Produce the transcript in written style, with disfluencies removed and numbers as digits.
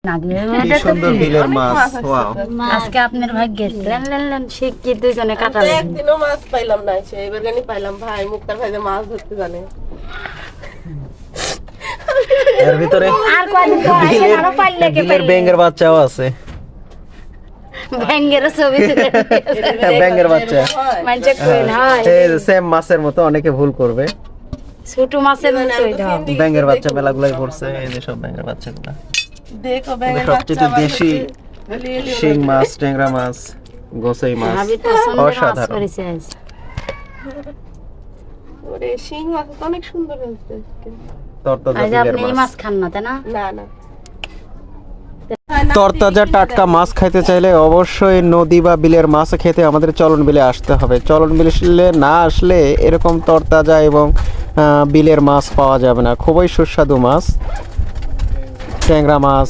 কি সুন্দর বিলের মাছ, ওয়াও। আজকে আপনার ভাগ্যে লেন শিখি দুইজনে কাটালেন। একদিনও মাছ পাইলাম না, সে এবার গানি পাইলাম। ভাই মুক্তার ভাই যে মাছ ধরতে জানে। এর ভিতরে আর কয়দিন তো আসেন, আরো পারলে কে বিলের ব্যাঙের বাচ্চাও আছে। ব্যাঙের ছবি তুলে ব্যাঙের বাচ্চা মানছে কই না হয় এই সেম মাছের মতো, অনেকে ভুল করবে। ছোট মাছের মতোই দাও। ব্যাঙের বাচ্চা মেলাগুলাই পড়ছে, এই যে সব ব্যাঙের বাচ্চাগুলো। দেখো ব্যাঙের সবচেয়ে দেশি শিং মাছ, ট্যাংরা মাছ, গোসাই মাছ, ভাবি পছন্দের মাছ অসাধারণ। করেছে আজ। ওরে শিং মাছ তো অনেক সুন্দর হয়েছে। তরতাজা আজ বিলের আপনি এই মাছ। মাছ খান না তাই না? না না, তরতাজা টাটকা মাছ খাইতে চাইলে অবশ্যই নদী বা বিলের মাছ খেতে আমাদের চলন বিলে আসতে হবে। চলন বিলে না আসলে এরকম তরতাজা এবং বিলের মাছ পাওয়া যাবে না। খুবই সুস্বাদু মাছ, ট্যাংরা মাছ,